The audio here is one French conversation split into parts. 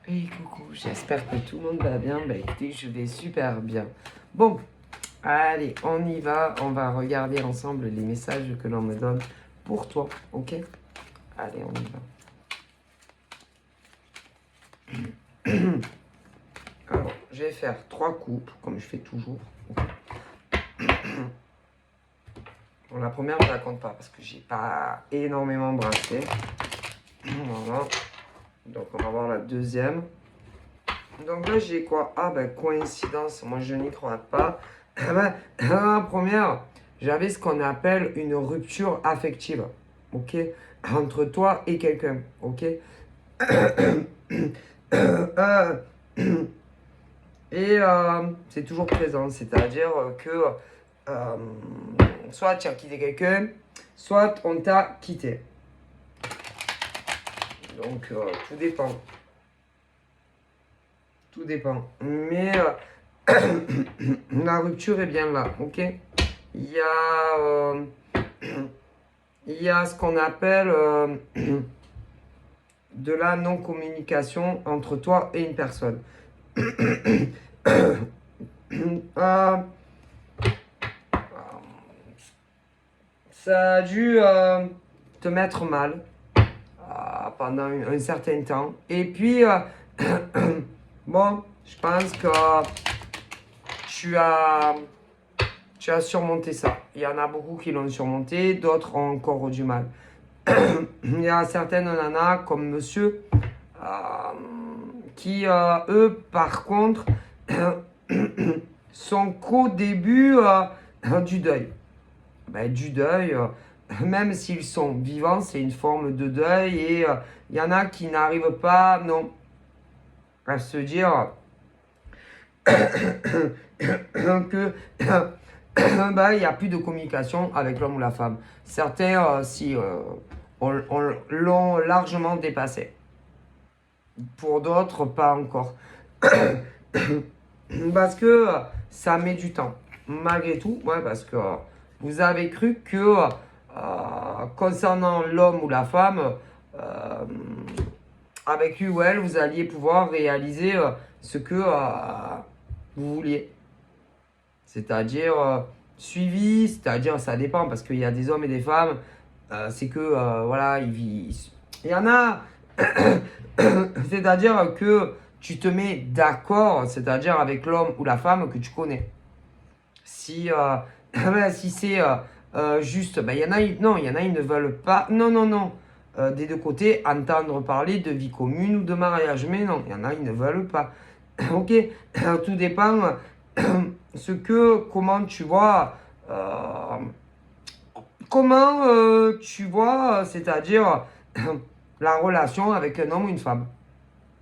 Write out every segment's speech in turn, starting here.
Et coucou, j'espère que tout le monde va bien. Bah écoutez, je vais super bien. Bon, allez, on y va. On va regarder ensemble les messages que l'on me donne pour toi, ok? Allez, on y va. Alors, je vais faire 3 coupes, comme je fais toujours. Bon, la première, je ne la compte pas parce que j'ai pas énormément brassé. Voilà. Donc, on va voir la deuxième. Donc là, j'ai quoi? Ah, ben, coïncidence, moi je n'y crois pas. Ah ben, la première, j'avais ce qu'on appelle une rupture affective, ok? Entre toi et quelqu'un, ok? Euh, et c'est toujours présent, c'est-à-dire que euh, soit tu as quitté quelqu'un, soit on t'a quitté. Donc, tout dépend. Tout dépend. Mais la rupture est bien là, ok? Il y a, il y a ce qu'on appelle de la non-communication entre toi et une personne. Euh, ça a dû te mettre mal pendant un certain temps. Et puis, bon, je pense que tu as, tu as surmonté ça. Il y en a beaucoup qui l'ont surmonté, d'autres ont encore du mal. Il y a certaines nanas comme monsieur qui, eux, par contre, sont qu'au début du deuil. Ben, du deuil, même s'ils sont vivants, c'est une forme de deuil et il y en a qui n'arrivent pas, non, à se dire que ben, il n'y a plus de communication avec l'homme ou la femme. Certains, si, l'ont largement dépassé. Pour d'autres, pas encore. Parce que ça met du temps. Malgré tout, ouais, parce que vous avez cru que concernant l'homme ou la femme, avec lui ou elle, vous alliez pouvoir réaliser ce que vous vouliez. C'est-à-dire suivi, c'est-à-dire ça dépend parce qu'il y a des hommes et des femmes, c'est que voilà, il y en a, c'est-à-dire que tu te mets d'accord, c'est-à-dire avec l'homme ou la femme que tu connais. Si, si c'est juste, ben, il y en a, non, il y en a, ils ne veulent pas, non, des deux côtés, entendre parler de vie commune ou de mariage. Mais non, il y en a, ils ne veulent pas. Ok, tout dépend comment tu vois, c'est-à-dire la relation avec un homme ou une femme.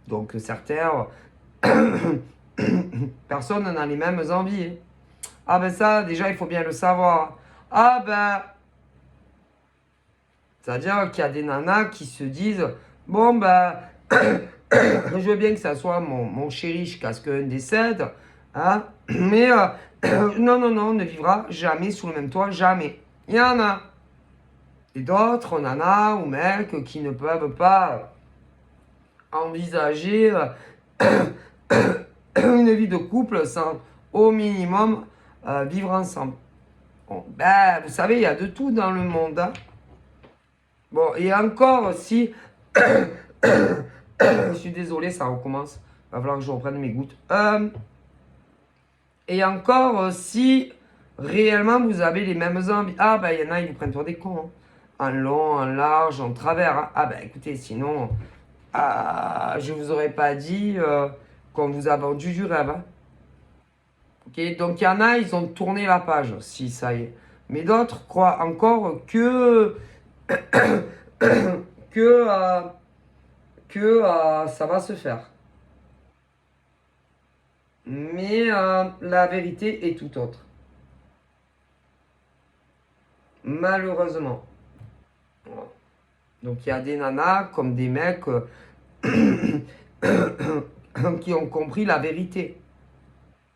Donc certains, personne n'a les mêmes envies. Hein. Ah ben ça, déjà, il faut bien le savoir. Ah ben, c'est-à-dire qu'il y a des nanas qui se disent, bon ben, je veux bien que ça soit mon chéri jusqu'à ce qu'un décède, hein, mais non, on ne vivra jamais sous le même toit, jamais. Il y en a. Et d'autres nanas ou mecs qui ne peuvent pas envisager une vie de couple sans au minimum vivre ensemble. Bon, ben, vous savez, il y a de tout dans le monde. Hein. Bon, et encore, si... je suis désolé, ça recommence. Il va falloir que je reprenne mes gouttes. Et encore, si réellement vous avez les mêmes envies... Ah, ben, il y en a, ils vous prennent pour des cons. Hein. En long, en large, en travers. Hein. Ah, ben, écoutez, sinon... je ne vous aurais pas dit qu'on vous a vendu du rêve. Hein. Okay, donc il y en a, ils ont tourné la page, si ça y est. Mais d'autres croient encore que que, ça va se faire. Mais la vérité est tout autre. Malheureusement. Voilà. Donc il y a des nanas comme des mecs qui ont compris la vérité.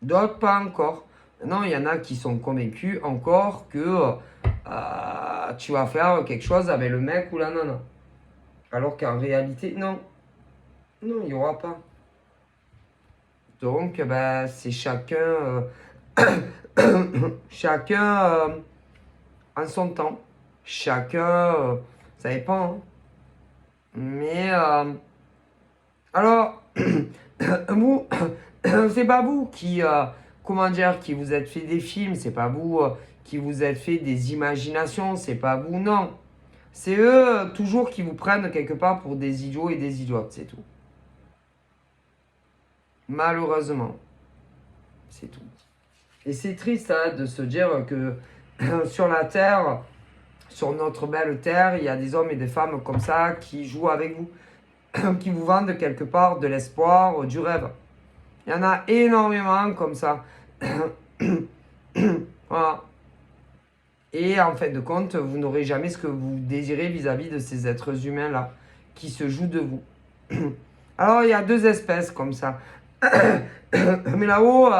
D'autres pas encore. Non, il y en a qui sont convaincus encore que tu vas faire quelque chose avec le mec ou la nana. Alors qu'en réalité, non. Non, il n'y aura pas. Donc, ben, c'est chacun, chacun en son temps. Chacun, ça dépend. Hein. Mais, alors, vous, c'est pas vous qui, comment dire, qui vous êtes fait des films, c'est pas vous qui vous êtes fait des imaginations, c'est pas vous, non. C'est eux toujours qui vous prennent quelque part pour des idiots et des idiotes, c'est tout. Malheureusement, c'est tout. Et c'est triste hein, de se dire que sur la Terre, sur notre belle Terre, il y a des hommes et des femmes comme ça qui jouent avec vous, qui vous vendent quelque part de l'espoir, du rêve. Il y en a énormément comme ça. Voilà. Et en fin de compte, vous n'aurez jamais ce que vous désirez vis-à-vis de ces êtres humains-là, qui se jouent de vous. Alors, il y a deux espèces comme ça. Mais là-haut,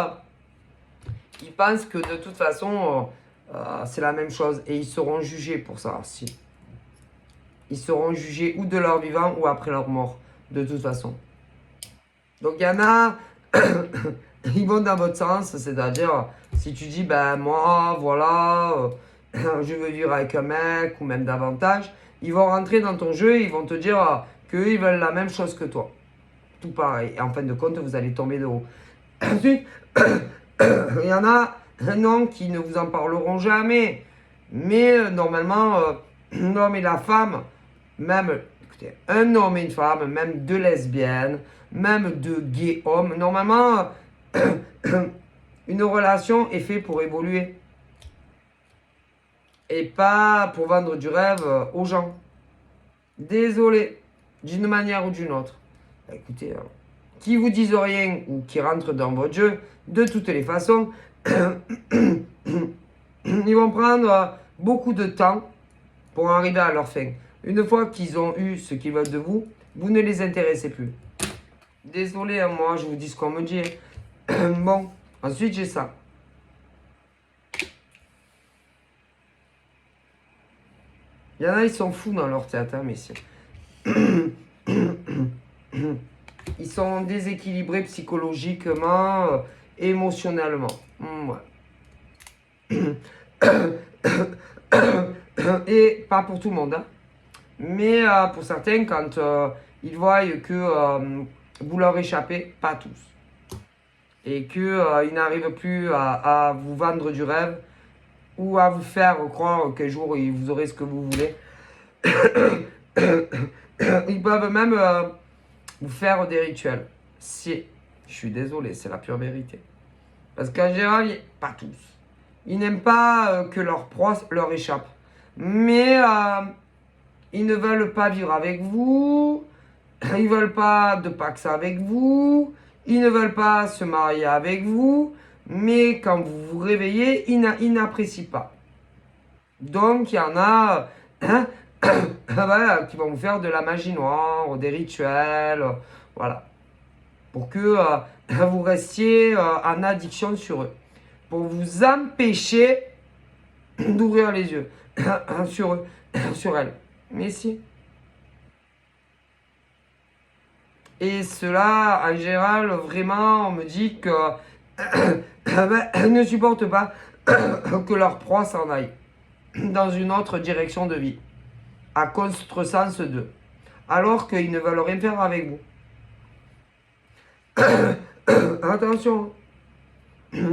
ils pensent que de toute façon, c'est la même chose. Et ils seront jugés pour ça, si. Ils seront jugés ou de leur vivant ou après leur mort, de toute façon. Donc, il y en a, ils vont dans votre sens, c'est-à-dire, si tu dis, ben moi, voilà, je veux vivre avec un mec, ou même davantage, ils vont rentrer dans ton jeu et ils vont te dire qu'eux, ils veulent la même chose que toi. Tout pareil. Et en fin de compte, vous allez tomber de haut. Ensuite, il y en a un an qui ne vous en parleront jamais. Mais normalement, l'homme et la femme, même, écoutez, un homme et une femme, même deux lesbiennes, même deux gays hommes, normalement, une relation est faite pour évoluer. Et pas pour vendre du rêve aux gens. Désolé, d'une manière ou d'une autre. Bah, écoutez, qui vous disent rien ou qui rentrent dans votre jeu, de toutes les façons, ils vont prendre beaucoup de temps pour arriver à leur fin. Une fois qu'ils ont eu ce qu'ils veulent de vous, vous ne les intéressez plus. Désolé, hein, moi, je vous dis ce qu'on me dit. Bon, ensuite, j'ai ça. Il y en a, ils sont fous dans leur tête, hein, messieurs. Ils sont déséquilibrés psychologiquement, émotionnellement. Ouais. Et pas pour tout le monde, hein. Mais pour certains, quand ils voient que vous leur échappez, pas tous. Et qu'ils n'arrivent plus à vous vendre du rêve ou à vous faire croire qu'un jour vous aurez ce que vous voulez. Ils peuvent même vous faire des rituels. Si, je suis désolé, c'est la pure vérité. Parce qu'en général, pas tous. Ils n'aiment pas que leurs proches leur échappent. Mais ils ne veulent pas vivre avec vous. Ils ne veulent pas de Pax avec vous. Ils ne veulent pas se marier avec vous. Mais quand vous vous réveillez, ils n'apprécient pas. Donc, il y en a qui vont vous faire de la magie noire, des rituels, voilà. Pour que vous restiez en addiction sur eux. Pour vous empêcher d'ouvrir les yeux sur eux, sur elles. Mais si. Et cela, en général, vraiment, on me dit que elles ne supportent pas que leur proie s'en aille dans une autre direction de vie, à contresens d'eux, alors qu'ils ne veulent rien faire avec vous. Attention,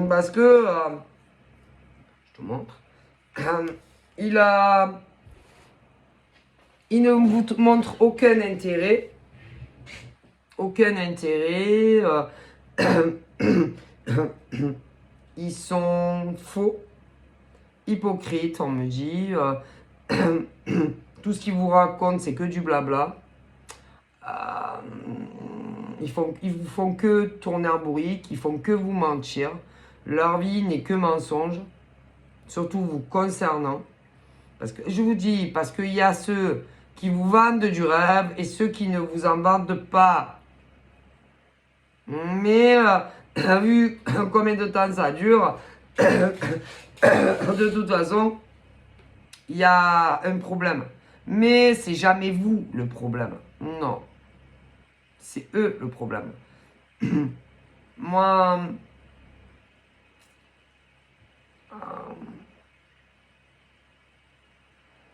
parce que, je te montre, il ne vous montre aucun intérêt, ils sont faux, hypocrites, on me dit, tout ce qu'ils vous racontent c'est que du blabla, ils vous font que tourner en bourrique, ils font que vous mentir, leur vie n'est que mensonge, surtout vous concernant, parce que je vous dis, parce qu'il y a ceux qui vous vendent du rêve et ceux qui ne vous en vendent pas. Mais vu combien de temps ça dure, de toute façon, il y a un problème. Mais c'est jamais vous le problème. Non. C'est eux le problème. moi...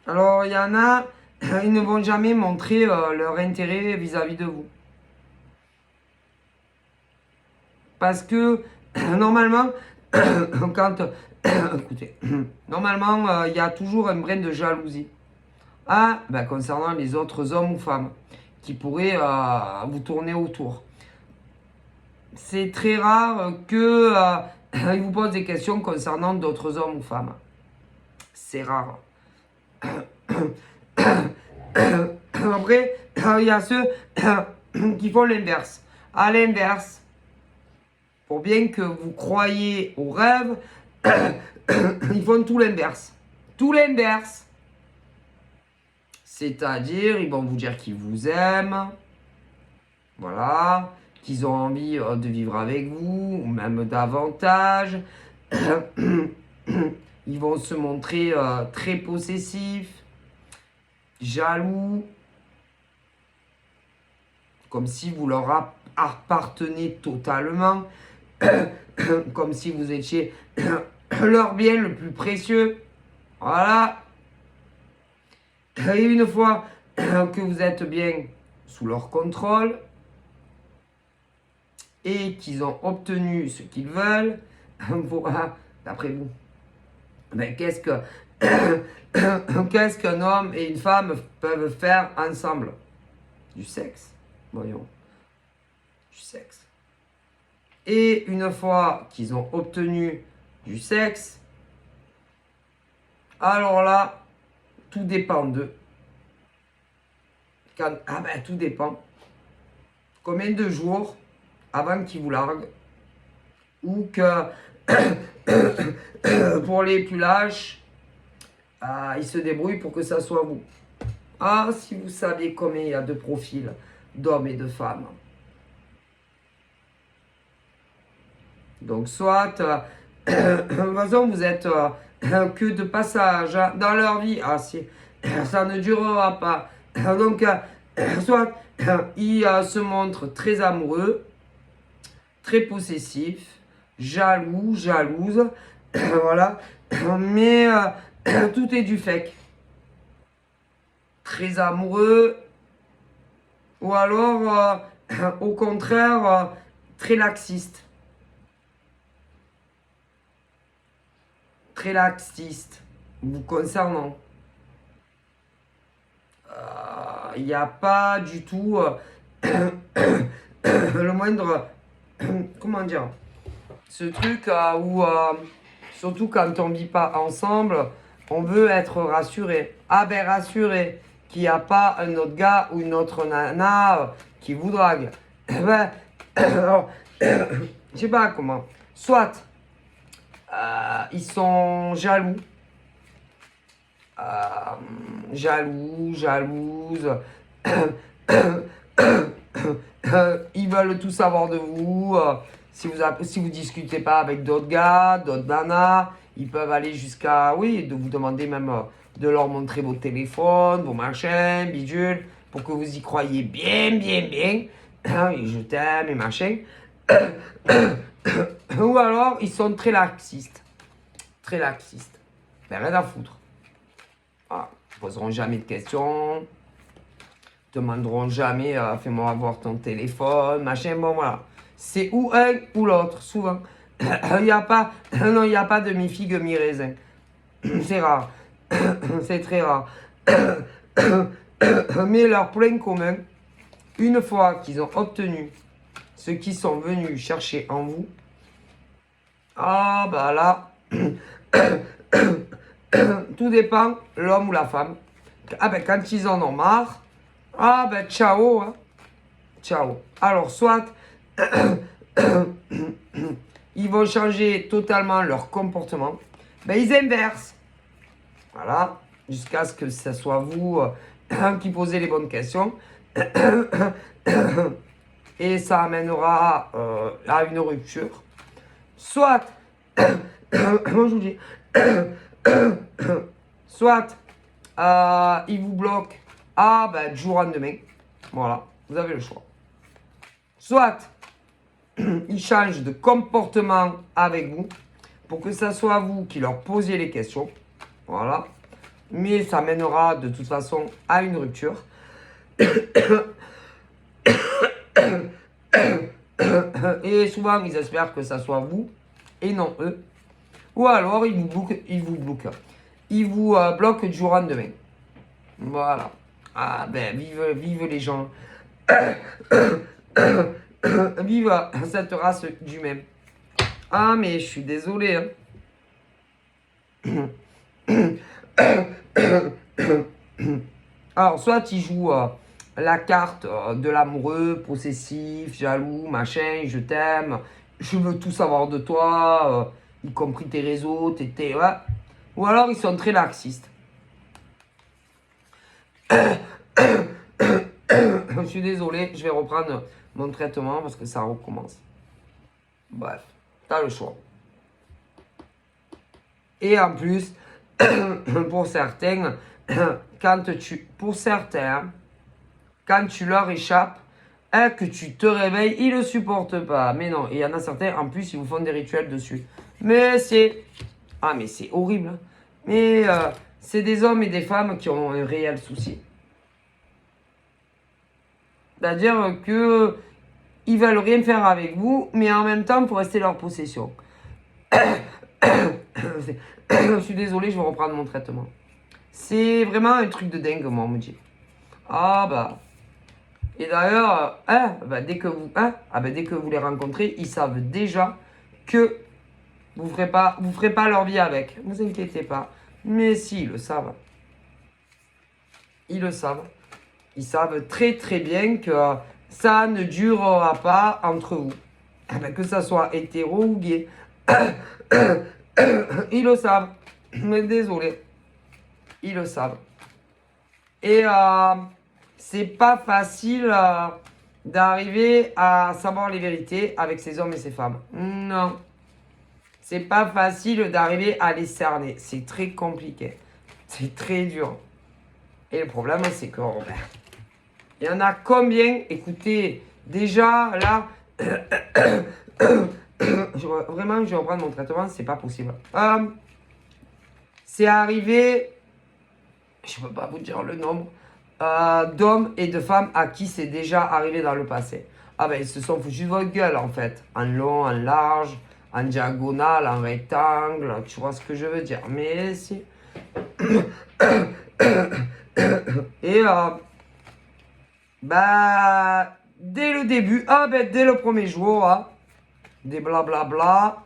Alors, il y en a, ils ne vont jamais montrer leur intérêt vis-à-vis de vous. Parce que, normalement, quand... Écoutez, normalement, il y a toujours un brin de jalousie. Ah, ben, concernant les autres hommes ou femmes qui pourraient vous tourner autour. C'est très rare que ils vous posent des questions concernant d'autres hommes ou femmes. C'est rare. Après, il y a ceux qui font l'inverse. À l'inverse, pour bien que vous croyiez au rêve, ils font tout l'inverse. Tout l'inverse. C'est-à-dire, ils vont vous dire qu'ils vous aiment. Voilà. Qu'ils ont envie de vivre avec vous, ou même davantage. Ils vont se montrer très possessifs, jaloux, comme si vous leur appartenez totalement, comme si vous étiez leur bien le plus précieux. Voilà. Et une fois que vous êtes bien sous leur contrôle et qu'ils ont obtenu ce qu'ils veulent, voilà, d'après vous, ben, qu'est-ce qu'un homme et une femme peuvent faire ensemble? Du sexe, voyons, du sexe. Et une fois qu'ils ont obtenu du sexe, alors là, tout dépend d'eux. Tout dépend. Combien de jours avant qu'ils vous larguent, ou que pour les plus lâches, ils se débrouillent pour que ça soit vous. Ah, si vous saviez combien il y a de profils d'hommes et de femmes. Donc, soit, de toute façon, vous êtes que de passage dans leur vie. Ah, si, ça ne durera pas. Donc, soit ils se montrent très amoureux, très possessifs, jaloux, jalouses, voilà. Mais tout est du fake. Très amoureux, ou alors, au contraire, très laxiste. Très laxiste, vous concernant. Il n'y a pas du tout le moindre, comment dire, ce truc où, surtout quand on ne vit pas ensemble, on veut être rassuré. Ah ben rassuré qu'il n'y a pas un autre gars ou une autre nana qui vous drague. Ben, alors, je sais pas comment. Soit ils sont jaloux. Jalouses. Ils veulent tout savoir de vous. Si vous discutez pas avec d'autres gars, d'autres nanas, ils peuvent aller jusqu'à, oui, de vous demander même de leur montrer vos téléphones, vos machins, bidules, pour que vous y croyiez bien. Et je t'aime et machin. Ou alors, ils sont très laxistes. Très laxistes. Ben, rien à foutre. Voilà. Ils ne poseront jamais de questions. Demanderont jamais fais-moi avoir ton téléphone, machin. Bon, voilà. C'est ou un ou l'autre, souvent. Il n'y a pas de mi-figue, mi-raisin. C'est rare. C'est très rare. Mais leur point commun, une fois qu'ils ont obtenu ce qu'ils sont venus chercher en vous, ah bah là, tout dépend, l'homme ou la femme. Ah ben quand ils en ont marre, ah ben ciao, hein. Ciao. Alors soit ils vont changer totalement leur comportement, ben ils inversent. Voilà, jusqu'à ce que ce soit vous qui posez les bonnes questions. Et ça amènera à une rupture. Soit, je vous dis, soit il vous bloque du jour au lendemain. Voilà, vous avez le choix. Soit ils changent de comportement avec vous pour que ça soit vous qui leur posiez les questions. Voilà. Mais ça mènera de toute façon à une rupture. Et souvent, ils espèrent que ça soit vous et non eux. Ou alors, ils vous bloquent. Ils vous bloquent du jour au lendemain. Voilà. Ah ben, vive les gens. Vive cette race d'humains. Ah, mais je suis désolé. Alors, soit ils jouent la carte de l'amoureux, possessif, jaloux, machin, je t'aime, je veux tout savoir de toi, y compris tes réseaux, tes... Ouais. Ou alors ils sont très laxistes. Je suis désolé, je vais reprendre mon traitement parce que ça recommence. Bref, t'as le choix. Et en plus, pour certains, quand tu leur échappes, que tu te réveilles, ils ne le supportent pas. Mais non, il y en a certains, en plus, ils vous font des rituels dessus. Mais c'est... Ah, mais c'est horrible. Hein. Mais c'est des hommes et des femmes qui ont un réel souci. C'est-à-dire que ils veulent rien faire avec vous, mais en même temps pour rester leur possession. Je suis désolé, je vais reprendre mon traitement. C'est vraiment un truc de dingue, moi, on me dit. Ah bah. Et d'ailleurs, dès que vous les rencontrez, ils savent déjà que vous ferez pas leur vie avec. Ne vous inquiétez pas. Mais si, ils le savent. Ils le savent. Ils savent très très bien que ça ne durera pas entre vous. Que ça soit hétéro ou gay. Ils le savent. Mais désolé. Ils le savent. Et c'est pas facile d'arriver à savoir les vérités avec ces hommes et ces femmes. Non. C'est pas facile d'arriver à les cerner. C'est très compliqué. C'est très dur. Et le problème, c'est que il y en a combien? Écoutez, déjà là, vraiment, je vais reprendre mon traitement, c'est pas possible. C'est arrivé, je ne peux pas vous dire le nombre, d'hommes et de femmes à qui c'est déjà arrivé dans le passé. Ah ben, ils se sont foutus de votre gueule en fait, en long, en large, en diagonale, en rectangle, tu vois ce que je veux dire. Mais si. Et dès le début, dès le premier jour, des blablabla,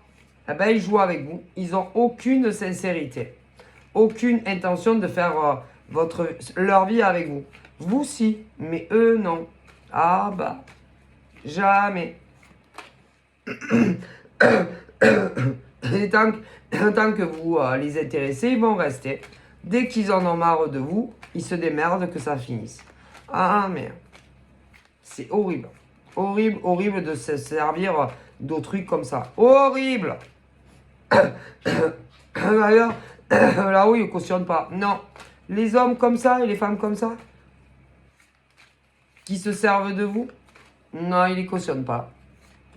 ils jouent avec vous. Ils n'ont aucune sincérité, aucune intention de faire leur vie avec vous. Vous si, mais eux non. Ah bah, jamais. Et tant que vous les intéressez, ils vont rester. Dès qu'ils en ont marre de vous, ils se démerdent que ça finisse. Ah mais c'est horrible. Horrible, horrible de se servir d'autrui comme ça. Horrible. D'ailleurs, là-haut, ils ne cautionnent pas. Non. Les hommes comme ça et les femmes comme ça, qui se servent de vous, non, ils ne les cautionnent pas.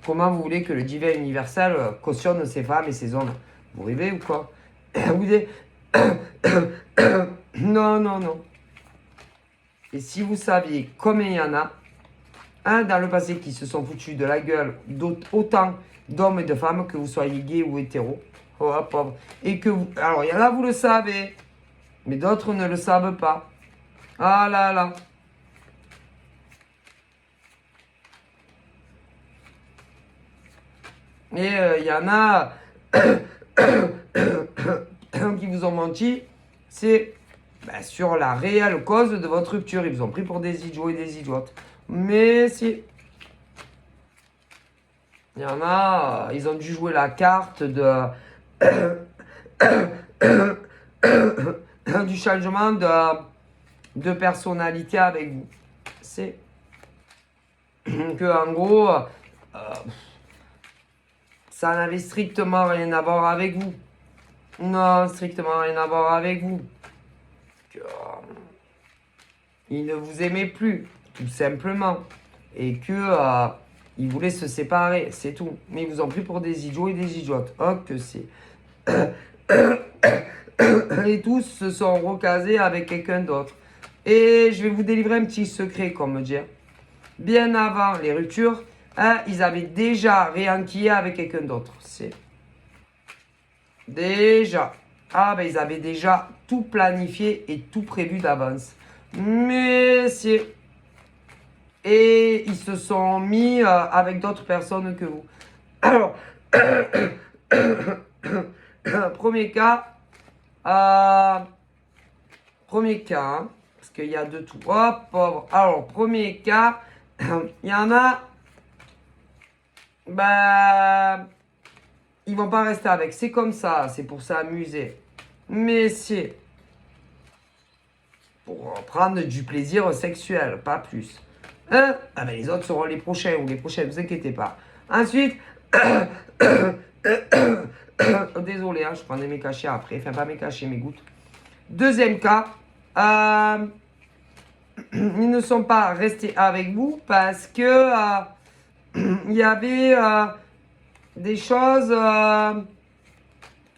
Comment vous voulez que le divin universel cautionne ces femmes et ces hommes? Vous rêvez ou quoi? Vous dites... Non, non, non. Et si vous saviez combien il y en a, dans le passé qui se sont foutus de la gueule autant d'hommes et de femmes, que vous soyez gay ou hétéro, oh pauvre, et que vous... Alors, il y en a, vous le savez, mais d'autres ne le savent pas. Ah là là. Et il y en a qui vous ont menti, c'est sur la réelle cause de votre rupture. Ils vous ont pris pour des idiots et des idiotes. Mais si. Il y en a, ils ont dû jouer la carte du changement de personnalité avec vous. C'est que en gros, ça n'avait strictement rien à voir avec vous. Non, strictement rien à voir avec vous. Que, il ne vous aimait plus, tout simplement. Et que Ils voulaient se séparer, c'est tout. Mais ils vous ont pris pour des idiots et des idiotes. Oh, que c'est. Et tous se sont recasés avec quelqu'un d'autre. Et je vais vous délivrer un petit secret, comme me dire. Bien avant les ruptures, hein, ils avaient déjà réenquillé avec quelqu'un d'autre. C'est déjà. Ah ben ils avaient déjà tout planifié et tout prévu d'avance. Mais c'est... Et ils se sont mis avec d'autres personnes que vous. Alors, premier cas, hein, parce qu'il y a de tout. Oh, pauvre. Alors, premier cas, il y en a, ben, ils vont pas rester avec. C'est comme ça, c'est pour s'amuser. Mais c'est pour prendre du plaisir sexuel, pas plus. Hein? Ah ben, les autres seront les prochains ou les prochaines, ne vous inquiétez pas. Ensuite, désolé, hein, je prendrai mes cachets après. Enfin, pas mes cachets, mes gouttes. Deuxième cas, ils ne sont pas restés avec vous parce que il y avait des choses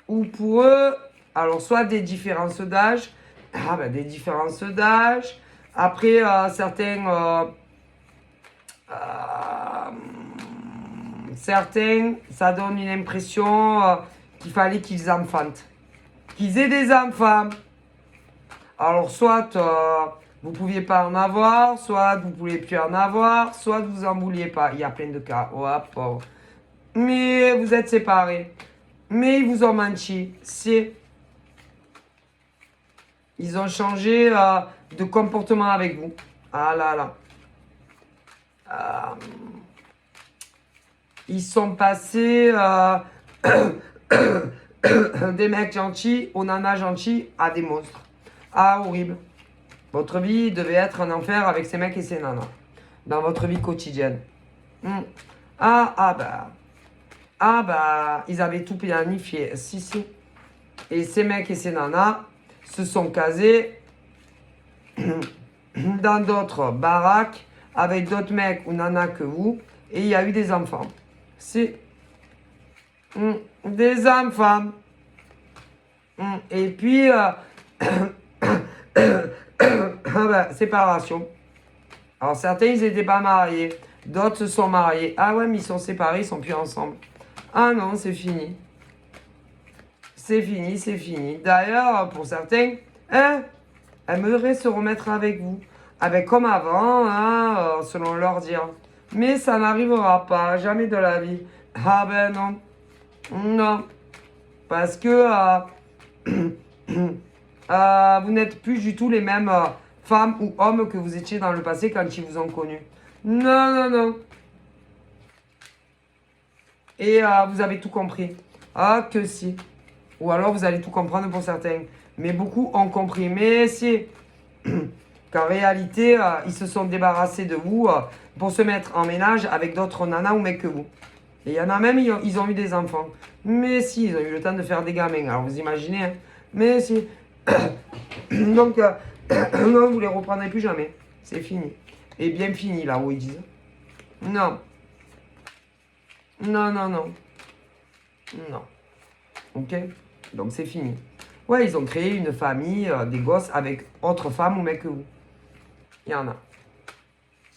où pour eux, alors soit des différences d'âge, des différences d'âge, après certains, ça donne une impression qu'il fallait qu'ils enfantent, qu'ils aient des enfants. Alors soit vous ne pouviez pas en avoir, soit vous ne pouviez plus en avoir, soit vous en vouliez pas. Il y a plein de cas. Oh, pauvre. Mais vous êtes séparés. Mais ils vous ont menti. Ils ont changé de comportement avec vous. Ah là là. Ils sont passés des mecs gentils aux nanas gentils à des monstres. Ah, horrible. Votre vie devait être un enfer avec ces mecs et ces nanas. Dans votre vie quotidienne. Ils avaient tout planifié. Si. Et ces mecs et ces nanas se sont casés dans d'autres baraques avec d'autres mecs ou nanas que vous. Et il y a eu des enfants. Des enfants. Et puis, séparation. Alors certains, ils n'étaient pas mariés. D'autres se sont mariés. Ah ouais, mais ils sont séparés, ils sont plus ensemble. Ah non, c'est fini. C'est fini, c'est fini. D'ailleurs, pour certains, aimeraient se remettre avec vous. Avec comme avant, hein, selon leur dire. Mais ça n'arrivera pas, jamais de la vie. Ah ben non. Non. Parce que vous n'êtes plus du tout les mêmes femmes ou hommes que vous étiez dans le passé quand ils vous ont connu. Non. Et vous avez tout compris. Ah, que si. Ou alors vous allez tout comprendre pour certains. Mais beaucoup ont compris. Mais si. Qu'en réalité, ils se sont débarrassés de vous pour se mettre en ménage avec d'autres nanas ou mecs que vous. Et il y en a même, ils ont eu des enfants. Mais si, ils ont eu le temps de faire des gamins. Alors vous imaginez, hein. Mais si. Donc, non, vous les reprendrez plus jamais. C'est fini. Et bien fini, là où ils disent. Non. Non. Ok? Donc c'est fini. Ouais, ils ont créé une famille, des gosses avec autre femme ou mec que vous. Il y en a.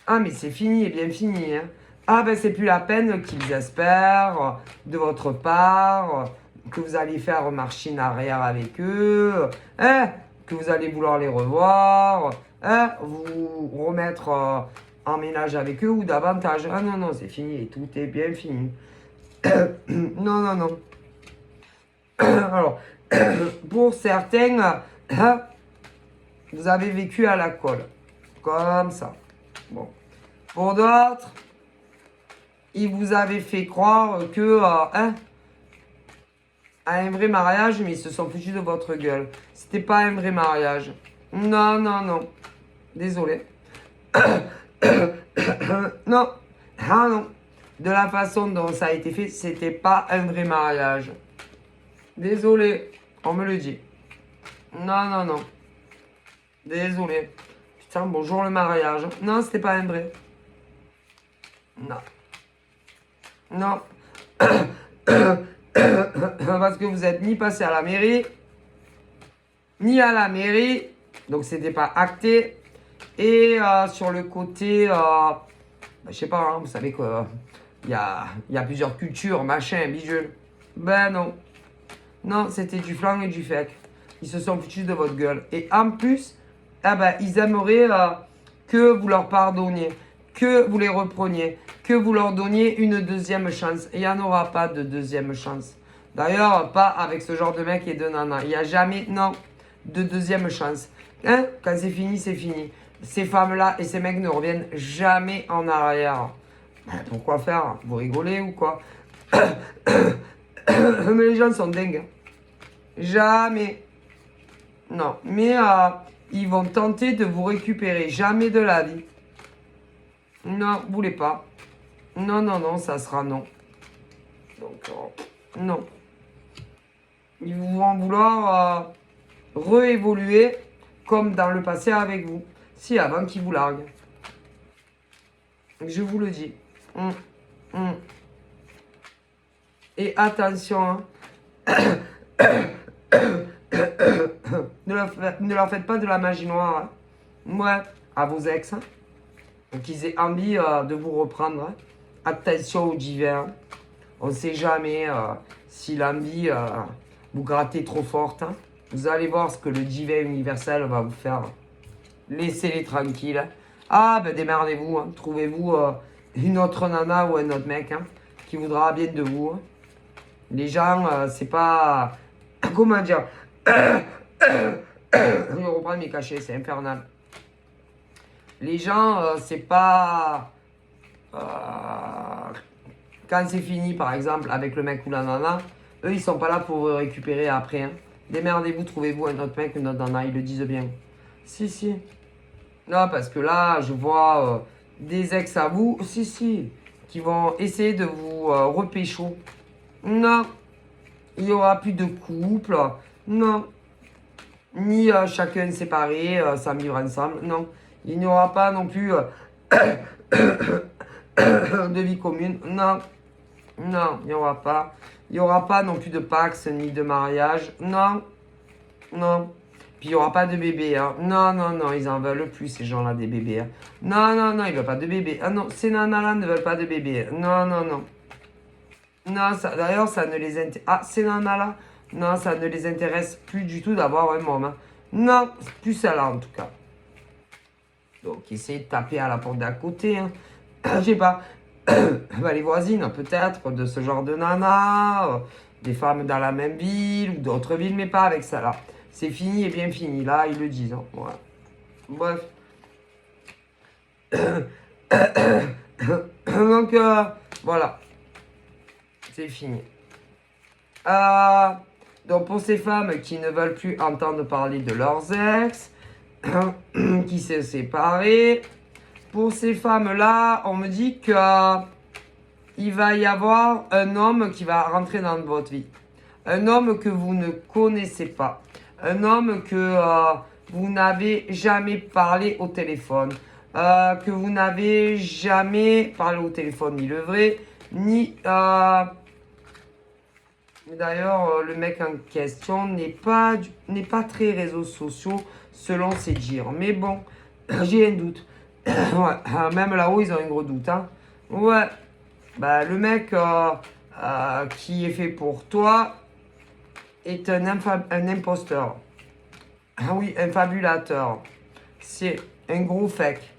Ah, mais c'est fini et bien fini, hein. Ah, ben c'est plus la peine qu'ils espèrent de votre part, que vous allez faire machine arrière avec eux, hein, que vous allez vouloir les revoir, hein, vous remettre en ménage avec eux ou davantage. Ah non, c'est fini et tout est bien fini. Non. Alors, pour certains, vous avez vécu à la colle. Comme ça. Bon. Pour d'autres, ils vous avaient fait croire que à un vrai mariage, mais ils se sont foutus de votre gueule. C'était pas un vrai mariage. Non. Désolé. Non. Ah non. De la façon dont ça a été fait, c'était pas un vrai mariage. Désolé. On me le dit. Non. Désolé. Putain, bonjour le mariage. Non, c'était pas un vrai. Non. Non. Parce que vous n'êtes ni passé à la mairie, ni à la mairie. Donc, c'était pas acté. Et sur le côté, je sais pas, hein, vous savez qu'il y a plusieurs cultures, machin, bidule. Ben non. Non, c'était du flan et du fake. Ils se sont foutus de votre gueule. Et en plus, ah ben, ils aimeraient que vous leur pardonniez, que vous les repreniez, que vous leur donniez une deuxième chance. Et il n'y en aura pas de deuxième chance. D'ailleurs, pas avec ce genre de mec et de nana. Il n'y a jamais, non, de deuxième chance. Hein? Quand c'est fini, c'est fini. Ces femmes-là et ces mecs ne reviennent jamais en arrière. Ben, pourquoi faire? Vous rigolez ou quoi? Mais les gens sont dingues. Jamais. Non. Mais ils vont tenter de vous récupérer. Jamais de la vie. Non, vous voulez pas. Non, non, non, ça sera non. Donc, non. Ils vont vouloir réévoluer comme dans le passé avec vous. Si avant qu'ils vous larguent. Je vous le dis. Et attention, hein. Ne leur faites pas de la magie noire. Hein. Ouais, à vos ex. Hein. Qu'ils aient envie de vous reprendre. Hein. Attention aux divers. On ne sait jamais si l'envie vous grattez trop forte. Hein. Vous allez voir ce que le divin universel va vous faire. Laissez-les tranquilles. Hein. Ah, ben démerdez-vous. Hein. Trouvez-vous une autre nana ou un autre mec hein, qui voudra bien de vous. Hein. Les gens, c'est pas... Comment dire? Je vais reprendre mes cachets, c'est infernal. Les gens, c'est pas... quand c'est fini, par exemple, avec le mec ou la nana, eux, ils sont pas là pour vous récupérer après. Hein. Démerdez-vous, trouvez-vous un autre mec, une autre nana, ils le disent bien. Si, si. Non, parce que là, je vois des ex à vous, si, qui vont essayer de vous repécho. Non. Il n'y aura plus de couple. Non. Ni chacun séparé, sans vivre ensemble. Non. Il n'y aura pas non plus de vie commune. Non. Non, il n'y aura pas. Il n'y aura pas non plus de pax ni de mariage. Non. Non. Puis il n'y aura pas de bébé. Hein. Non, non, non, ils en veulent plus, ces gens-là, des bébés. Hein. Non, non, non, ils ne veulent pas de bébé. Ah non, ces nanas-là ne veulent pas de bébé. Non, non, non. Non, d'ailleurs, ça ne les intéresse... Ah, ces nanas-là, non, ça ne les intéresse plus du tout d'avoir un môme. Hein. Non, plus celle-là, en tout cas. Donc, essayez de taper à la porte d'à côté. Hein. Je sais pas. Les voisines, peut-être, de ce genre de nana. Des femmes dans la même ville ou d'autres villes, mais pas avec celle-là. C'est fini et bien fini. Là, ils le disent. Hein. Ouais. Bref. Donc, voilà. C'est fini. Donc, pour ces femmes qui ne veulent plus entendre parler de leurs ex, qui s'est séparé, pour ces femmes-là, on me dit que il va y avoir un homme qui va rentrer dans votre vie. Un homme que vous ne connaissez pas. Un homme que vous n'avez jamais parlé au téléphone. Que vous n'avez jamais parlé au téléphone, ni le vrai, ni... D'ailleurs, le mec en question n'est pas très réseaux sociaux selon ses dires. Mais bon, j'ai un doute. Ouais, même là-haut, ils ont un gros doute. Hein. Ouais, bah, le mec qui est fait pour toi est un imposteur. Ah oui, un fabulateur. C'est un gros fake.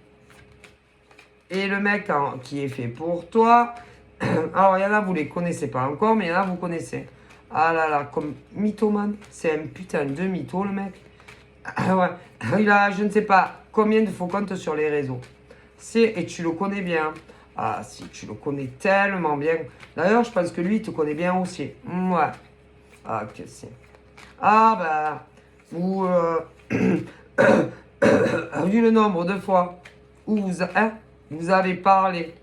Et le mec qui est fait pour toi... Alors, il y en a, vous les connaissez pas encore, mais il y en a, vous connaissez. Ah là là, comme mythomane. C'est un putain de mytho, le mec. Ouais. Il a, je ne sais pas, combien de faux comptes sur les réseaux. Et tu le connais bien. Ah, si, tu le connais tellement bien. D'ailleurs, je pense que lui, il te connaît bien aussi. Ouais. Ah, que c'est. Ah, bah... Vous... vu le nombre de fois où vous avez parlé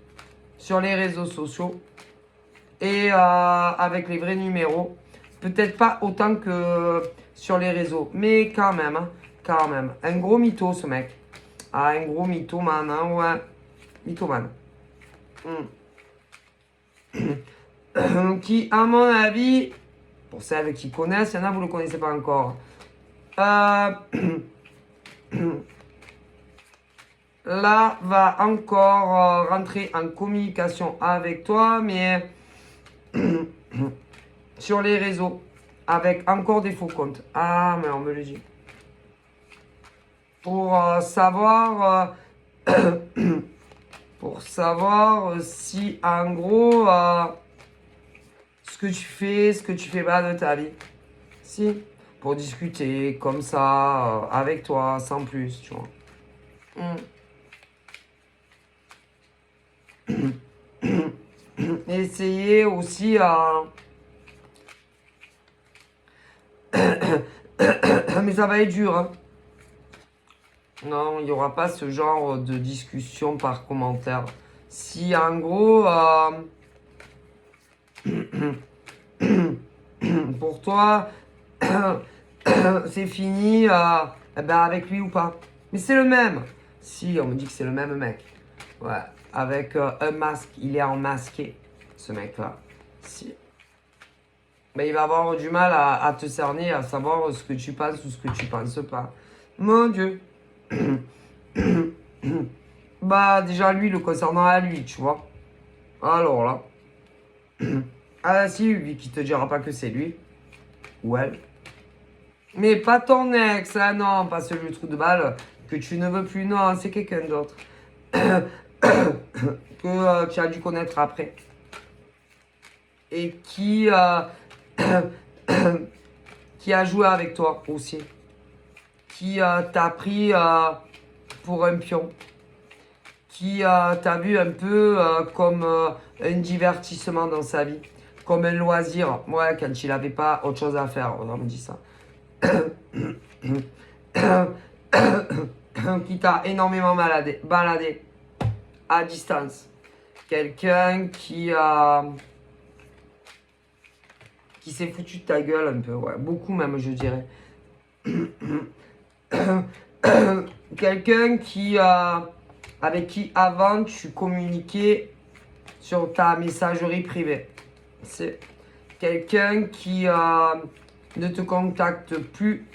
sur les réseaux sociaux et avec les vrais numéros. Peut-être pas autant que sur les réseaux, mais quand même, hein, quand même. Un gros mytho, ce mec. Ah, un gros mythomane, hein, ouais. Mythomane. qui, à mon avis, pour celles qui connaissent, il y en a, vous ne le connaissez pas encore. Là, va encore rentrer en communication avec toi, mais sur les réseaux, avec encore des faux comptes. Ah, mais on me le dit. Pour savoir... pour savoir si, en gros, ce que tu fais pas de ta vie. Si, pour discuter comme ça, avec toi, sans plus, tu vois. Essayez aussi mais ça va être dur, hein. Non, il n'y aura pas ce genre de discussion par commentaire. Si en gros, pour toi, c'est fini eh ben avec lui ou pas. Mais c'est le même. Si, on me dit que c'est le même mec. Ouais, avec un masque. Il est en masqué, ce mec-là. Si. Mais il va avoir du mal à te cerner, à savoir ce que tu penses ou ce que tu penses pas. Mon Dieu. Bah, déjà, lui, le concernant à lui, tu vois. Alors là. Ah, si, lui qui te dira pas que c'est lui. Ou elle. Mais pas ton ex, ah non, pas celui le trou de balle que tu ne veux plus, non, c'est quelqu'un d'autre. Que tu as dû connaître après. Et qui, qui a joué avec toi aussi. Qui t'a pris pour un pion. Qui t'a vu un peu comme un divertissement dans sa vie. Comme un loisir. Ouais, quand il n'avait pas autre chose à faire, on me dit ça. Qui t'a énormément baladé à distance. Quelqu'un qui s'est foutu de ta gueule un peu, ouais, beaucoup même, je dirais. Quelqu'un qui avec qui avant tu communiquais sur ta messagerie privée. C'est quelqu'un qui ne te contacte plus,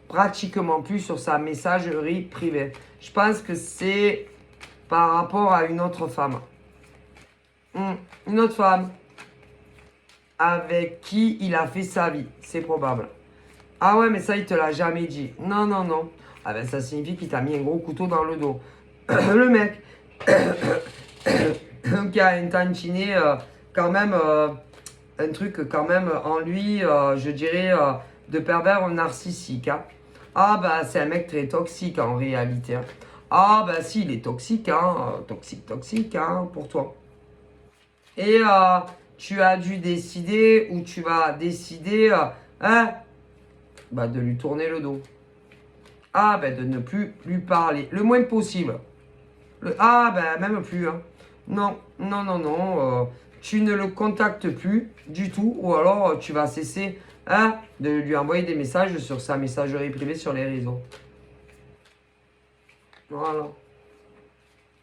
pratiquement plus sur sa messagerie privée. Je pense que c'est par rapport à une autre femme. Une autre femme avec qui il a fait sa vie, c'est probable. Ah ouais, mais ça, il te l'a jamais dit. Non, non, non. Ah ben, ça signifie qu'il t'a mis un gros couteau dans le dos. Le mec qui a intentionné quand même un truc quand même en lui, je dirais, de pervers narcissique. Hein. Ah bah c'est un mec très toxique en réalité. Hein. Ah bah si, il est toxique, hein, toxique hein, pour toi. Et tu as dû décider, ou tu vas décider, hein, bah de lui tourner le dos. Ah bah de ne plus lui parler, le moins possible. Ah bah même plus, hein. Non, non, non, non. Tu ne le contactes plus du tout. Ou alors tu vas cesser hein, de lui envoyer des messages sur sa messagerie privée sur les réseaux. Voilà.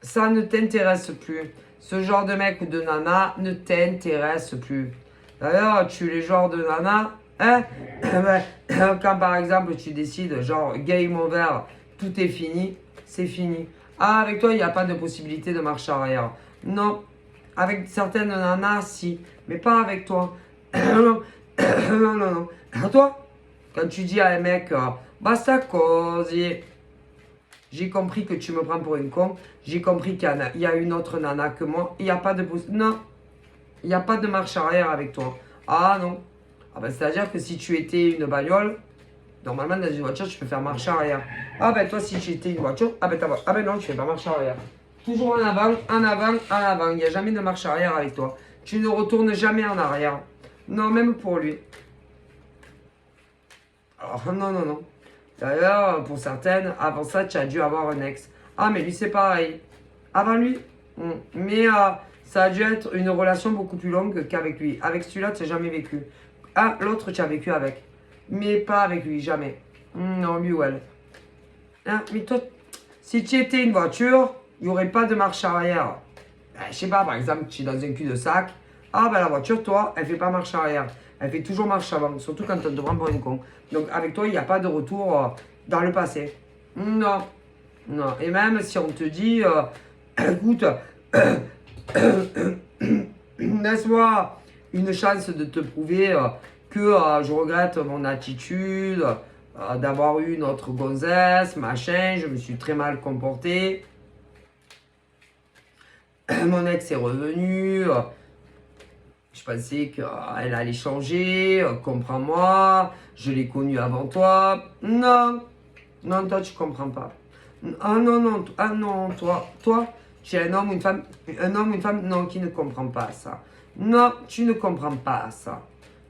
Ça ne t'intéresse plus. Ce genre de mec ou de nana ne t'intéresse plus. D'ailleurs, tu es le genre de nana, hein, quand par exemple tu décides, genre game over, tout est fini, c'est fini. Ah, avec toi, il n'y a pas de possibilité de marche arrière. Non. Avec certaines nanas, si. Mais pas avec toi. Non, non, non, non. Toi, quand tu dis à un mec, basta così, j'ai compris que tu me prends pour une con, j'ai compris qu'il y a une autre nana que moi, il n'y a pas de non, il n'y a pas de marche arrière avec toi. Ah non. Ah ben, c'est-à-dire que si tu étais une bagnole, normalement dans une voiture, tu peux faire marche arrière. Ah ben toi, si tu étais une voiture, ah ben non, tu fais pas marche arrière. Toujours en avant, en avant, en avant. Il n'y a jamais de marche arrière avec toi. Tu ne retournes jamais en arrière. Non, même pour lui. Alors, non, non, non. D'ailleurs, pour certaines, avant ça, tu as dû avoir un ex. Ah, mais lui, c'est pareil. Avant lui. Mais ça a dû être une relation beaucoup plus longue qu'avec lui. Avec celui-là, tu n'as jamais vécu. Ah, l'autre, tu as vécu avec. Mais pas avec lui, jamais. Non, lui ou elle. Hein, mais toi, si tu étais une voiture, il n'y aurait pas de marche arrière. Ben, je sais pas, par exemple, tu es dans un cul-de-sac. Ah ben la voiture, toi, elle fait pas marche arrière. Elle fait toujours marche avant, surtout quand on te prend pour un con. Donc avec toi, il n'y a pas de retour dans le passé. Non, non. Et même si on te dit, écoute, laisse-moi une chance de te prouver que je regrette mon attitude, d'avoir eu une autre gonzesse, machin, je me suis très mal comporté. Mon ex est revenu, je pensais qu'elle allait changer, comprends-moi, je l'ai connue avant toi. Non, non, toi tu comprends pas. Ah non, non, ah non, toi, tu es un homme ou une femme, non, qui ne comprend pas ça. Non, tu ne comprends pas ça.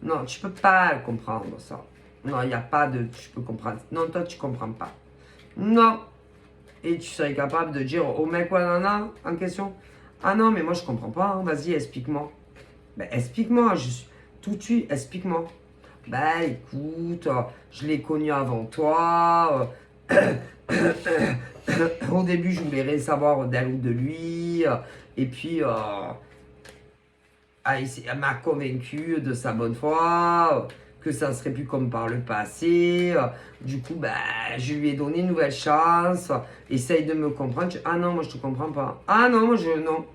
Non, tu peux pas comprendre ça. Non, il n'y a pas de, tu peux comprendre. Non, toi, tu comprends pas. Non. Et tu serais capable de dire au mec ou à la nana en question, ah non, mais moi, je comprends pas, hein. Vas-y, explique-moi. Ben, explique-moi, tout de suite, explique-moi. Ben, écoute, je l'ai connu avant toi. Au début, je voulais rien savoir d'elle ou de lui. Et puis, elle m'a convaincu de sa bonne foi, que ça serait plus comme par le passé. Du coup, ben, je lui ai donné une nouvelle chance. Essaye de me comprendre. Ah non, moi, je te comprends pas. Ah non, non.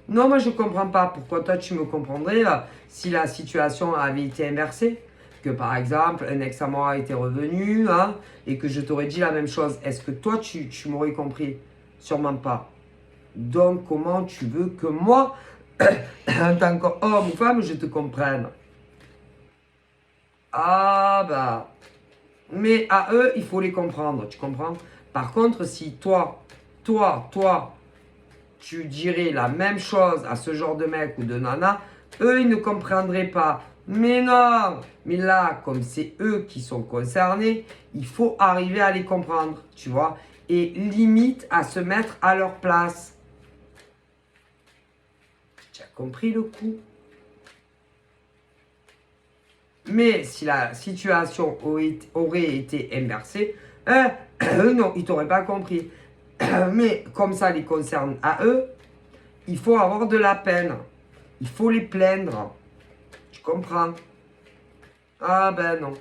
Non, moi, je comprends pas. Pourquoi toi, tu me comprendrais si la situation avait été inversée? Que par exemple, un ex à moi a été revenu, hein, et que je t'aurais dit la même chose. Est-ce que toi, tu m'aurais compris? Sûrement pas. Donc, comment tu veux que moi, en tant qu'homme ou femme, je te comprenne? Ah bah, mais à eux, il faut les comprendre, tu comprends? Par contre, si toi, tu dirais la même chose à ce genre de mec ou de nana, eux, ils ne comprendraient pas. Mais non, mais là, comme c'est eux qui sont concernés, il faut arriver à les comprendre, tu vois, et limite à se mettre à leur place. Tu as compris le coup? Mais si la situation aurait été inversée, non, ils t'auraient pas compris. Mais comme ça les concerne à eux, il faut avoir de la peine. Il faut les plaindre. Tu comprends? Ah ben non.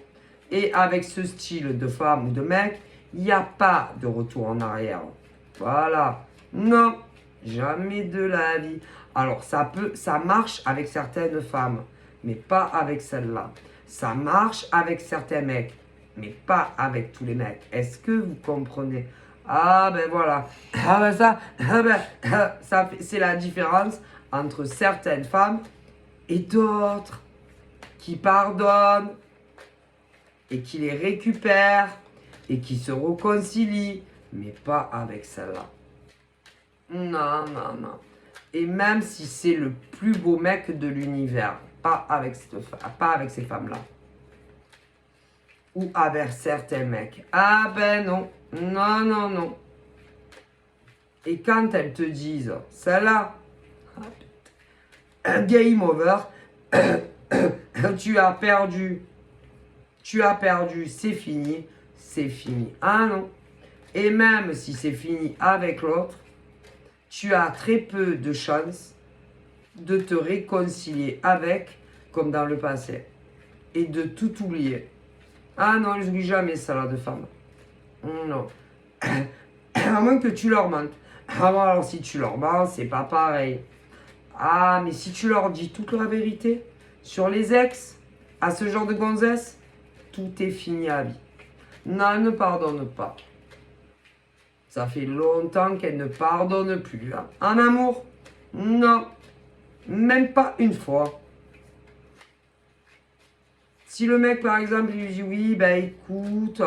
Et avec ce style de femme ou de mec, il n'y a pas de retour en arrière. Voilà. Non, jamais de la vie. Alors ça marche avec certaines femmes, mais pas avec celle-là. Ça marche avec certains mecs, mais pas avec tous les mecs. Est-ce que vous comprenez? Ah ben voilà. Ah ben ça c'est la différence entre certaines femmes et d'autres qui pardonnent et qui les récupèrent et qui se réconcilient, mais pas avec celle-là. Non, non, non. Et même si c'est le plus beau mec de l'univers, pas avec ces femmes-là. Ou avec certains mecs. Ah ben non, non, non, non. Et quand elles te disent, celle-là, game over, tu as perdu, c'est fini, c'est fini. Ah non. Et même si c'est fini avec l'autre, tu as très peu de chances de te réconcilier avec, comme dans le passé, et de tout oublier. Ah non, je n'oublie jamais ça là de femme. Non. À moins que tu leur mentes. Ah bon, alors si tu leur mens, c'est pas pareil. Ah, mais si tu leur dis toute la vérité sur les ex, à ce genre de gonzesse, tout est fini à vie. Non, elle ne pardonne pas. Ça fait longtemps qu'elle ne pardonne plus. Hein. En amour? Non. Même pas une fois. Si le mec, par exemple, lui dit oui, ben écoute,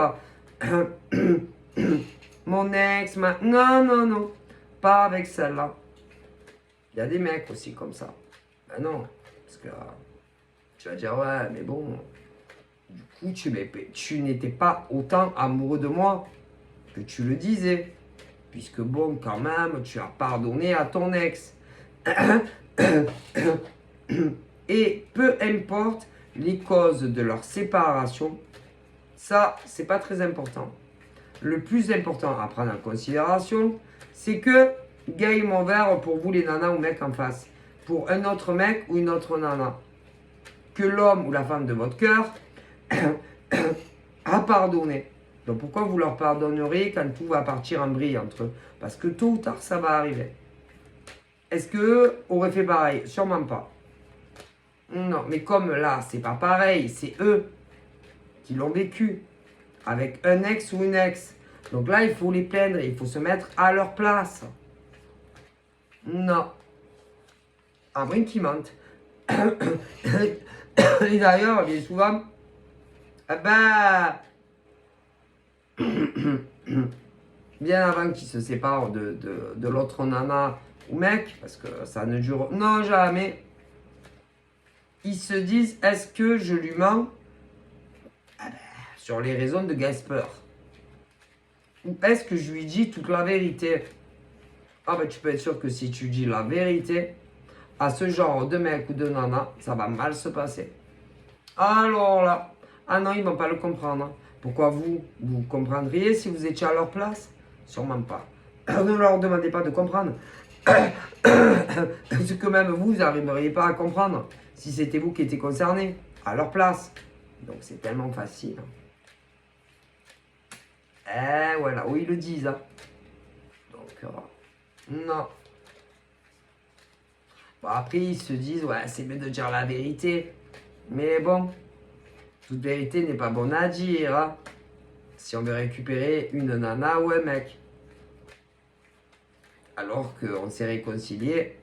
mon ex, non, non, non. Pas avec celle-là. Il y a des mecs aussi comme ça. Ben non. Parce que tu vas dire, ouais, mais bon, du coup, tu n'étais pas autant amoureux de moi que tu le disais. Puisque bon, quand même, tu as pardonné à ton ex. Et peu importe les causes de leur séparation, ça, c'est pas très important. Le plus important à prendre en considération, c'est que game over pour vous les nanas ou mecs en face. pour un autre mec ou une autre nana que l'homme ou la femme de votre cœur a pardonné. Donc pourquoi vous leur pardonneriez quand tout va partir en vrille entre eux? Parce que tôt ou tard, ça va arriver. Est-ce qu'eux auraient fait pareil? Sûrement pas. Non, mais comme là, c'est pas pareil, c'est eux qui l'ont vécu avec un ex ou une ex. Donc là, il faut les plaindre, il faut se mettre à leur place. Non. Après, qui mentent. Et d'ailleurs, bien souvent, bien avant qu'ils se séparent de l'autre nana ou mec, parce que ça ne dure... Non, jamais. Ils se disent, est-ce que je lui mens sur les raisons de Gasper? Ou est-ce que je lui dis toute la vérité? Ah ben tu peux être sûr que si tu dis la vérité à ce genre de mec ou de nana, ça va mal se passer. Alors là, ah non, ils vont pas le comprendre. Pourquoi vous comprendriez si vous étiez à leur place? Sûrement pas. Ne leur demandez pas de comprendre. Ce que même vous n'arriveriez pas à comprendre si c'était vous qui étiez concerné à leur place. Donc c'est tellement facile. Eh voilà, oui, ils le disent. Hein. Donc, non. Bon, après, ils se disent, ouais, c'est mieux de dire la vérité. Mais bon, toute vérité n'est pas bonne à dire. Hein. Si on veut récupérer une nana ou un mec. Alors qu'on s'est réconcilié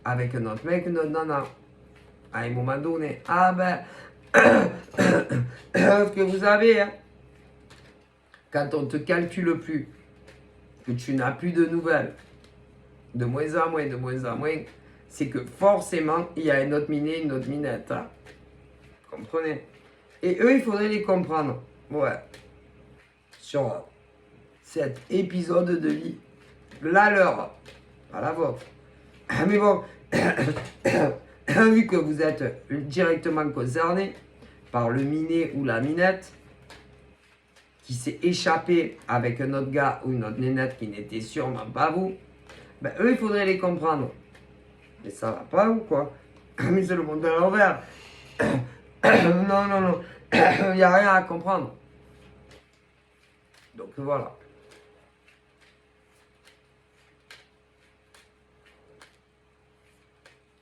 avec un autre mec, une autre nana. À un moment donné. Ah ben, ce que vous savez, hein, quand on te calcule plus, que tu n'as plus de nouvelles, de moins en moins, c'est que forcément, il y a un autre minet, une autre minette. Hein. Comprenez? Et eux, il faudrait les comprendre. Ouais. Sur cet épisode de vie. La leur, pas la vôtre. Mais bon, vu que vous êtes directement concerné par le minet ou la minette qui s'est échappé avec un autre gars ou une autre nénette qui n'était sûrement pas vous, ben eux, il faudrait les comprendre. Mais ça va pas ou quoi? Mais c'est le monde de l'envers. Non. Il n'y a rien à comprendre. Donc voilà.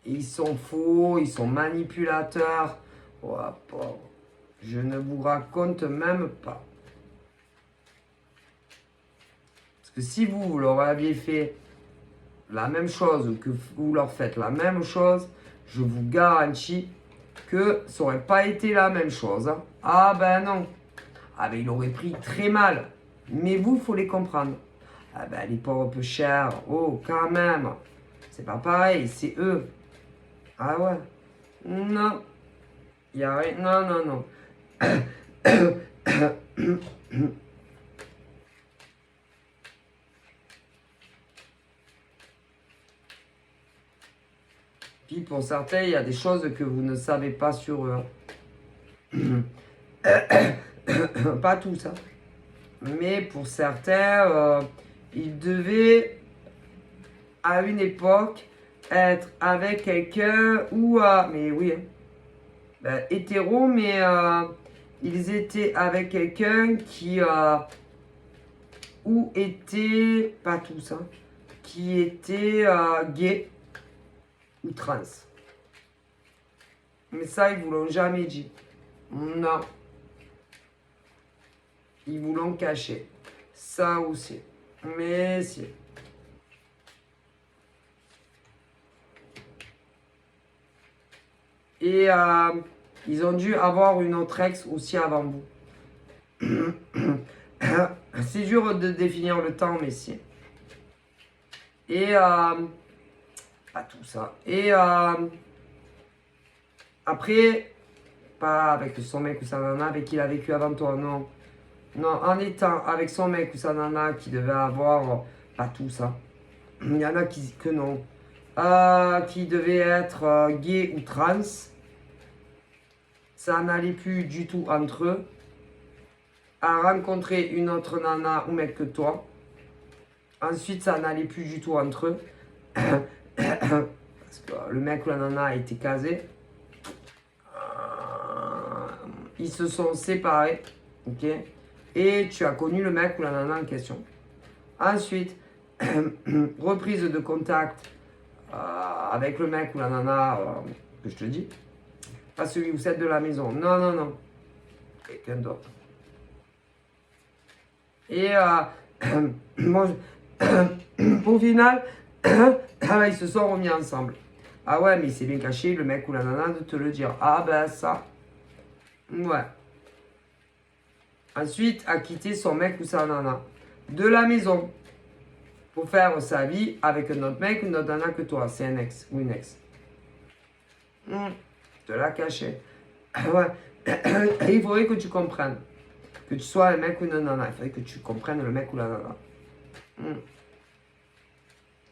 Ils sont faux, ils sont manipulateurs. Oh, pauvre. Je ne vous raconte même pas. Parce que si vous leur aviez fait la même chose ou que vous leur faites la même chose, je vous garantis que ça n'aurait pas été la même chose. Hein. Ah ben non. Ah ben il aurait pris très mal. Mais vous, il faut les comprendre. Ah ben les pauvres peu chers. Oh, quand même. C'est pas pareil, c'est eux. Ah ouais. Non. Il y a rien. Non. Puis pour certains, il y a des choses que vous ne savez pas sur eux. Pas tous, hein. Mais pour certains, ils devaient, à une époque, être avec quelqu'un ou... mais oui, hein. Ben, hétéro, mais ils étaient avec quelqu'un qui... ou était... Pas tous, hein. Qui était gay ou trans. Mais ça, ils vous l'ont jamais dit. Non. Ils vous l'ont caché. Ça aussi. Mais si. Et ils ont dû avoir une autre ex aussi avant vous. C'est dur de définir le temps, mais si. Et pas tout ça. Et après, pas avec son mec ou sa nana avec qui il a vécu avant toi, non. Non, en étant avec son mec ou sa nana qui devait avoir, pas tout ça. Il y en a que non. Qui devait être gay ou trans. Ça n'allait plus du tout entre eux. À rencontrer une autre nana ou mec que toi. Ensuite, ça n'allait plus du tout entre eux. Parce parce que le mec ou la nana a été casé. Ils se sont séparés, ok? Et tu as connu le mec ou la nana en question. Ensuite, reprise de contact avec le mec ou la nana que je te dis. Pas celui où c'est de la maison. Non, non, non. Quelqu'un d'autre. Et bon, au final, ils se sont remis ensemble. Ah ouais, mais il s'est bien caché, le mec ou la nana, de te le dire. Ah ben ça. Ouais. Ensuite, a quitté son mec ou sa nana de la maison pour faire sa vie avec un autre mec ou une autre nana que toi. C'est un ex ou une ex. Te l'a caché. Ouais. Il faudrait que tu comprennes. Que tu sois un mec ou une nana. Il faudrait que tu comprennes le mec ou la nana.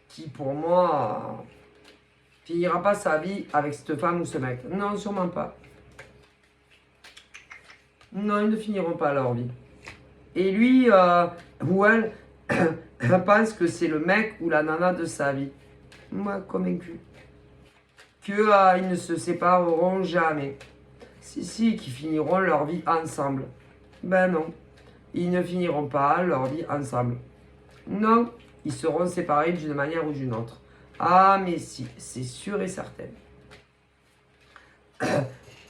Qui pour moi finira pas sa vie avec cette femme ou ce mec. Non, sûrement pas. Non, ils ne finiront pas leur vie. Et lui ou elle pense que c'est le mec ou la nana de sa vie. Moi, convaincu. Que ils ne se sépareront jamais. Si, qui finiront leur vie ensemble. Ben non. Ils ne finiront pas leur vie ensemble. Non, ils seront séparés d'une manière ou d'une autre. Ah, mais si, c'est sûr et certain.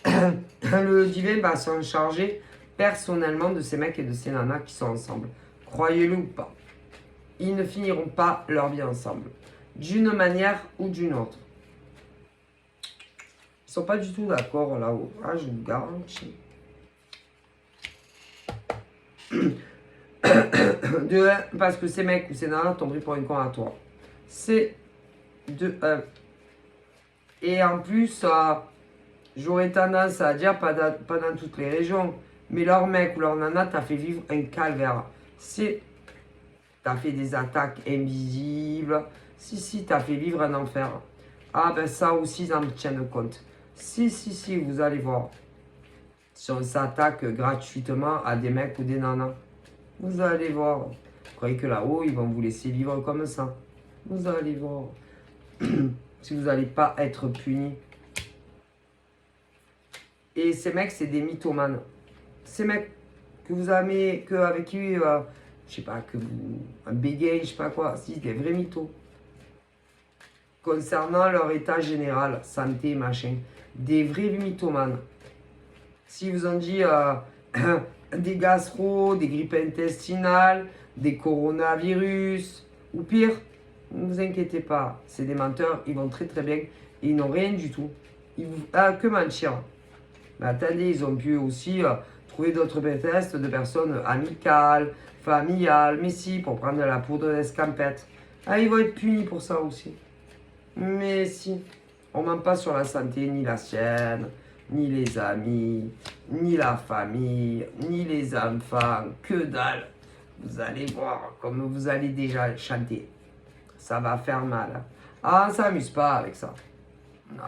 Le divin va s'en charger personnellement de ces mecs et de ces nanas qui sont ensemble. Croyez-le ou pas. Ils ne finiront pas leur vie ensemble. D'une manière ou d'une autre. Ils ne sont pas du tout d'accord là-haut. Ah, je vous garantis. De 1, parce que ces mecs ou ces nanas t'ont pris pour une con à toi. C'est de 1. Et en plus, j'aurais tendance à dire, pas dans toutes les régions, mais leur mec ou leur nana t'a fait vivre un calvaire. T'as fait des attaques invisibles. Si, t'as fait vivre un enfer. Ah ben ça aussi, ils en tiennent compte. Si, vous allez voir. Si on s'attaque gratuitement à des mecs ou des nanas, vous allez voir. Vous croyez que là-haut, ils vont vous laisser vivre comme ça. Vous allez voir. Si vous n'allez pas être puni. Et ces mecs, c'est des mythomanes. Ces mecs que vous avez, avec qui, je sais pas, que vous, un béguin, je sais pas quoi, si, des vrais mythos. Concernant leur état général, santé, machin, des vrais mythomanes. Si vous en dit des gastro, des grippes intestinales, des coronavirus, ou pire, ne vous inquiétez pas, c'est des menteurs, ils vont très très bien, ils n'ont rien du tout. Ils que mentir. Mais attendez, ils ont pu aussi trouver d'autres prétextes de personnes amicales, familiales, mais si, pour prendre de la poudre d'escampette. Ah, ils vont être punis pour ça aussi. Mais si, on ne ment pas sur la santé, ni la sienne, ni les amis, ni la famille, ni les enfants, que dalle. Vous allez voir comme vous allez déjà chanter. Ça va faire mal. Ah, on s'amuse pas avec ça. Non.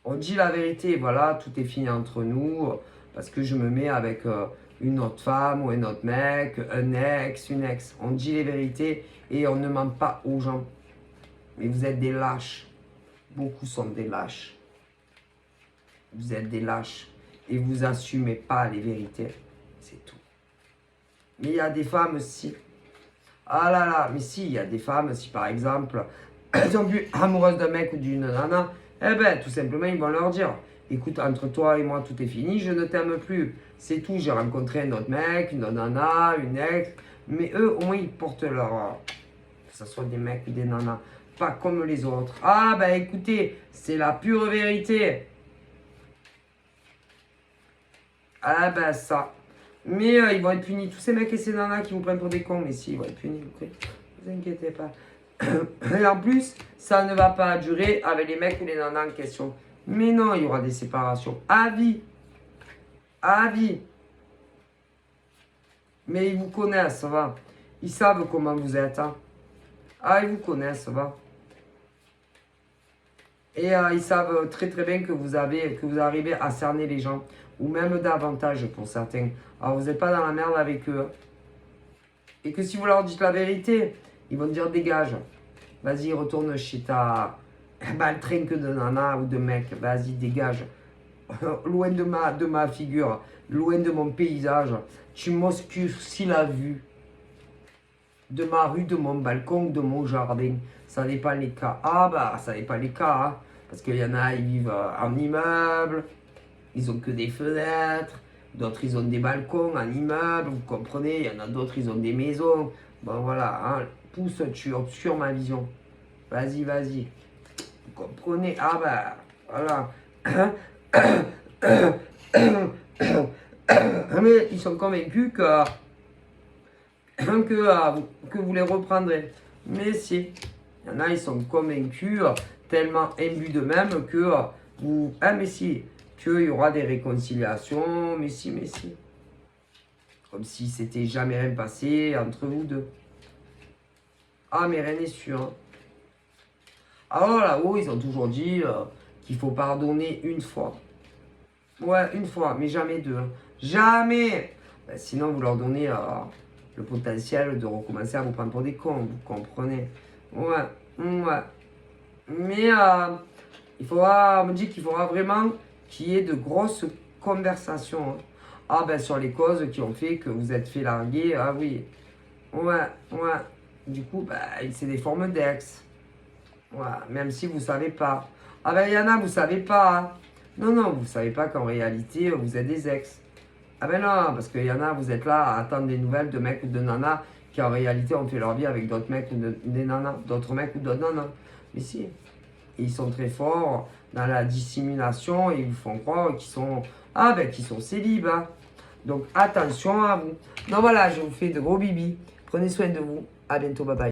On dit la vérité, voilà, tout est fini entre nous, parce que je me mets avec une autre femme ou un autre mec, un ex, une ex. On dit les vérités et on ne ment pas aux gens. Mais vous êtes des lâches. Beaucoup sont des lâches. Vous êtes des lâches. Et vous n'assumez pas les vérités. C'est tout. Mais il y a des femmes, si. Ah là là, mais si, il y a des femmes, si par exemple, elles sont plus amoureuses d'un mec ou d'une nana, eh ben, tout simplement, ils vont leur dire, écoute, entre toi et moi, tout est fini, je ne t'aime plus. C'est tout, j'ai rencontré un autre mec, une autre nana, une ex, mais eux, au moins, ils portent leur... que ce soit des mecs ou des nanas, pas comme les autres. Ah ben, écoutez, c'est la pure vérité. Ah ben, ça. Mais ils vont être punis. Tous ces mecs et ces nanas qui vous prennent pour des cons, mais si, ils vont être punis. Ne vous inquiétez pas. Et en plus, ça ne va pas durer avec les mecs ou les nanas en question. Mais non, il y aura des séparations. À vie. À vie. Mais ils vous connaissent, ça va. Ils savent comment vous êtes. Hein. Ah, ils vous connaissent, ça va. Et ils savent très très bien que vous arrivez à cerner les gens. Ou même davantage pour certains. Alors vous n'êtes pas dans la merde avec eux. Et que si vous leur dites la vérité, ils vont dire dégage. Vas-y, retourne chez ta Bah, le train que de nana ou de mec, vas-y, dégage. Loin de ma figure, loin de mon paysage. Tu m'obscurcis la vue de ma rue, de mon balcon, de mon jardin. Ça n'est pas les cas. Ah bah, ça n'est pas les cas. Hein. Parce qu'il y en a, ils vivent en immeuble. Ils ont que des fenêtres. D'autres, ils ont des balcons en immeuble. Vous comprenez? Il y en a d'autres, ils ont des maisons. Bon, voilà. Hein. Pousse, tu obscures ma vision. Vas-y, vas-y. Vous comprenez? Ah bah, voilà. Mais ils sont convaincus que vous les reprendrez. Mais si, il y en a, ils sont convaincus, tellement imbus d'eux-mêmes que vous... Ah mais si, qu'il y aura des réconciliations, mais si, mais si. Comme si c'était jamais rien passé entre vous deux. Ah mais rien n'est sûr. Hein. Alors là-haut, ils ont toujours dit qu'il faut pardonner une fois. Ouais, une fois, mais jamais deux. Hein. Jamais! Ben, sinon, vous leur donnez le potentiel de recommencer à vous prendre pour des cons, vous comprenez? Ouais, ouais. Mais on me dit qu'il faudra vraiment qu'il y ait de grosses conversations. Hein. Ah ben sur les causes qui ont fait que vous êtes fait larguer, ah oui. Ouais, ouais. Du coup, ben, c'est des formes d'ex. Ouais, même si vous savez pas. Ah ben il y en a, vous savez pas. Hein. Non, non, vous savez pas qu'en réalité, vous êtes des ex. Ah ben non, parce qu'il y en a, vous êtes là à attendre des nouvelles de mecs ou de nanas qui en réalité ont fait leur vie avec d'autres mecs ou des nanas, d'autres mecs ou d'autres nanas. Mais si, ils sont très forts dans la dissimulation et ils vous font croire qu'ils sont, qu'ils sont célibes. Hein. Donc attention à vous. Donc voilà, je vous fais de gros bibis. Prenez soin de vous. À bientôt, bye bye.